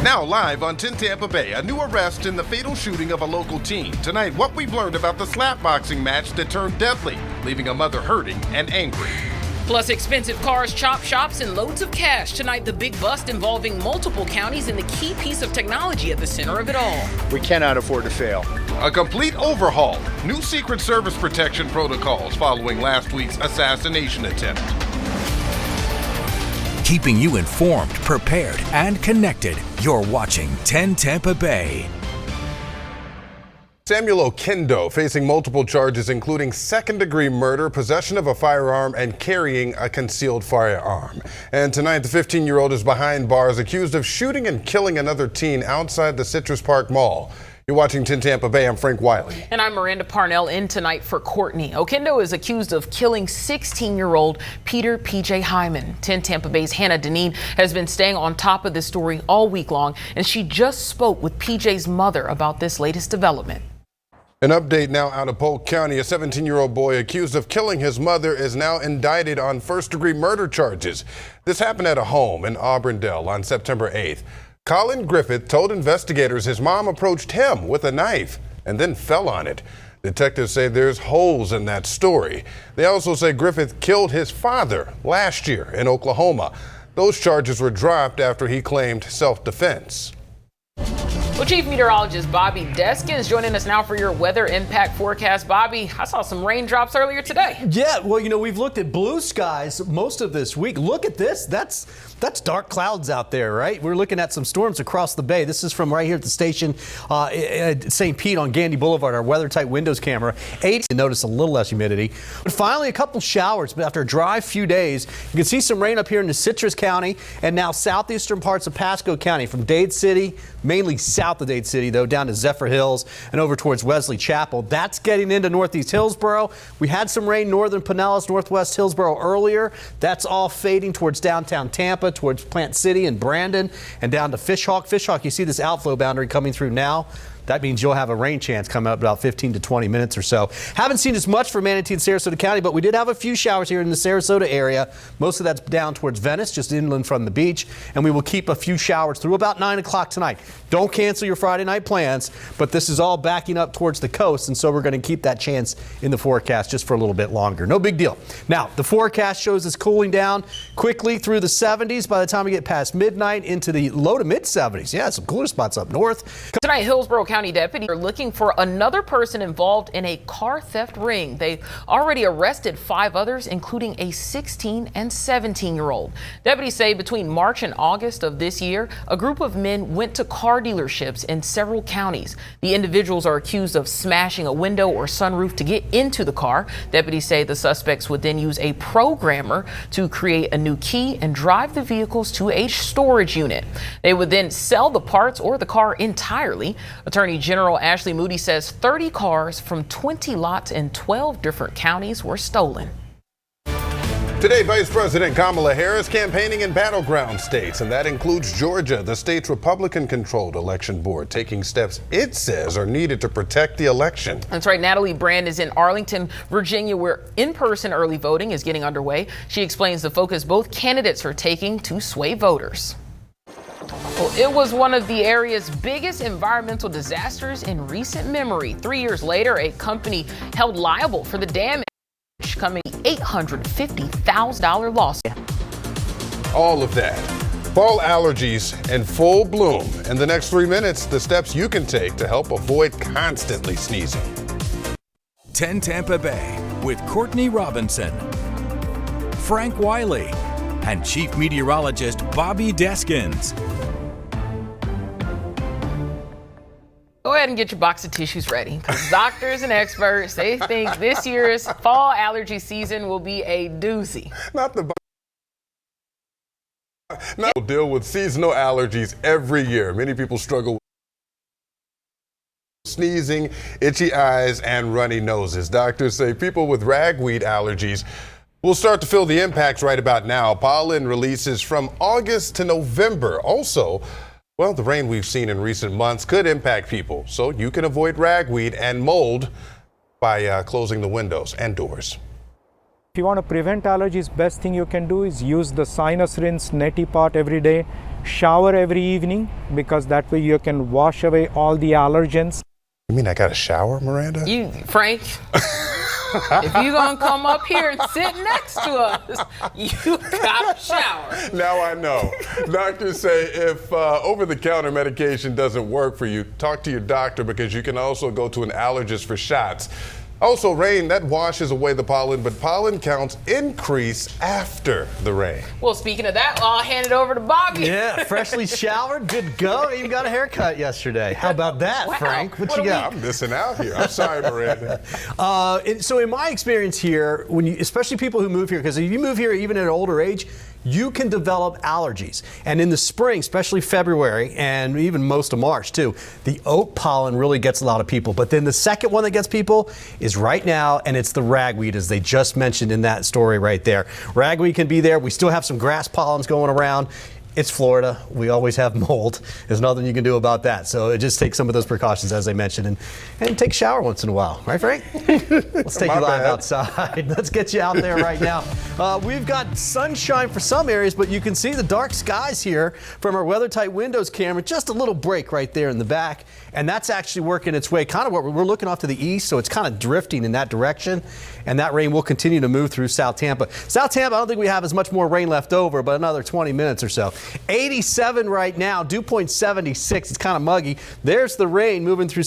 Now live on 10 Tampa Bay, a new arrest in the fatal shooting of a local teen. Tonight, what we've learned about the slapboxing match that turned deadly, leaving a mother hurting and angry. Plus expensive cars, chop shops, and loads of cash. Tonight, the big bust involving multiple counties and the key piece of technology at the center of it all. We cannot afford to fail. A complete overhaul. New Secret Service protection protocols following last week's assassination attempt. Keeping you informed, prepared, and connected. You're watching 10 Tampa Bay. Samuel Okendo facing multiple charges, including second-degree murder, possession of a firearm, and carrying a concealed firearm. And tonight, the 15-year-old is behind bars, accused of shooting and killing another teen outside the Citrus Park Mall. You're watching 10 Tampa Bay. I'm Frank Wiley. And I'm Miranda Parnell in tonight for Courtney. Okendo is accused of killing 16-year-old Peter P.J. Hyman. 10 Tampa Bay's Hannah Deneen has been staying on top of this story all week long, and she just spoke with P.J.'s mother about this latest development. An update now out of Polk County. A 17-year-old boy accused of killing his mother is now indicted on first-degree murder charges. This happened at a home in Auburndale on September 8th. Colin Griffith told investigators his mom approached him with a knife and then fell on it. Detectives say there's holes in that story. They also say Griffith killed his father last year in Oklahoma. Those charges were dropped after he claimed self-defense. Well, Chief Meteorologist Bobby Deskin is joining us now for your weather impact forecast. Bobby, I saw some raindrops earlier today. Yeah, well, we've looked at blue skies most of this week. Look at this. That's dark clouds out there, right? We're looking at some storms across the bay. This is from right here at the station at St. Pete on Gandy Boulevard, our weather-tight windows camera. 80, you notice a little less humidity. But finally, a couple showers. But after a dry few days, you can see some rain up here in the Citrus County and now southeastern parts of Pasco County, from Dade City, mainly south of Dade City, though, down to Zephyr Hills and over towards Wesley Chapel. That's getting into northeast Hillsboro. We had some rain northern Pinellas, northwest Hillsboro earlier. That's all fading towards downtown Tampa, towards Plant City and Brandon, and down to Fishhawk. Fishhawk, you see this outflow boundary coming through now. That means you'll have a rain chance coming up about 15 to 20 minutes or so. Haven't seen as much for Manatee and Sarasota County, but we did have a few showers here in the Sarasota area. Most of that's down towards Venice, just inland from the beach. And we will keep a few showers through about 9 o'clock tonight. Don't cancel your Friday night plans, but this is all backing up towards the coast, and so we're going to keep that chance in the forecast just for a little bit longer. No big deal. Now, the forecast shows us cooling down quickly through the 70s by the time we get past midnight, into the low to mid 70s. Yeah, some cooler spots up north. Tonight, Hillsborough County deputies are looking for another person involved in a car theft ring. They already arrested 5 others, including a 16 and 17-year-old. Deputies say between March and August of this year, a group of men went to car dealerships in several counties. The individuals are accused of smashing a window or sunroof to get into the car. Deputies say the suspects would then use a programmer to create a new key and drive the vehicles to a storage unit. They would then sell the parts or the car entirely. Attorney General Ashley Moody says 30 cars from 20 lots in 12 different counties were stolen. Today, Vice President Kamala Harris campaigning in battleground states, and that includes Georgia, the state's Republican-controlled election board, taking steps it says are needed to protect the election. That's right. Natalie Brand is in Arlington, Virginia, where in-person early voting is getting underway. She explains the focus both candidates are taking to sway voters. Well, it was one of the area's biggest environmental disasters in recent memory. 3 years later, a company held liable for the damage, coming $850,000 loss. All of that. Fall allergies in full bloom. In the next 3 minutes, the steps you can take to help avoid constantly sneezing. 10 Tampa Bay with Courtney Robinson, Frank Wiley, and Chief Meteorologist Bobby Deskins. Go ahead and get your box of tissues ready, because doctors and experts, they think this year's fall allergy season will be a doozy. Not deal with seasonal allergies every year. Many people struggle with sneezing, itchy eyes, and runny noses. Doctors say people with ragweed allergies will start to feel the impacts right about now. Pollen releases from August to November. Also, well, the rain we've seen in recent months could impact people, so you can avoid ragweed and mold by closing the windows and doors. If you want to prevent allergies, best thing you can do is use the sinus rinse neti pot every day. Shower every evening, because that way you can wash away all the allergens. You mean I got to shower, Miranda? Frank, if you're going to come up here and sit next to us, you got to shower. Now I know. Doctors say if over-the-counter medication doesn't work for you, talk to your doctor, because you can also go to an allergist for shots. Also, rain, that washes away the pollen, but pollen counts increase after the rain. Well, speaking of that, I'll hand it over to Bobby. Yeah, freshly showered, good to go. Even got a haircut yesterday. How about that, Wow. Frank? What you got? I'm missing out here. I'm sorry, Miranda. So in my experience here, especially people who move here, because if you move here even at an older age, you can develop allergies. And in the spring, especially February and even most of March too, the oat pollen really gets a lot of people. But then the second one that gets people is right now, and it's the ragweed, as they just mentioned in that story right there. Ragweed can be there. We still have some grass pollens going around. It's Florida. We always have mold. There's nothing you can do about that. So just take some of those precautions, as I mentioned, and take a shower once in a while. Right, Frank? Let's take you live outside. Let's get you out there right now. We've got sunshine for some areas, but you can see the dark skies here from our weather-tight windows camera. Just a little break right there in the back. And that's actually working its way. Kind of what we're looking off to the east, so it's kind of drifting in that direction. And that rain will continue to move through South Tampa. South Tampa, I don't think we have as much more rain left over, but another 20 minutes or so. 87 right now, dew point 76. It's kind of muggy. There's the rain moving through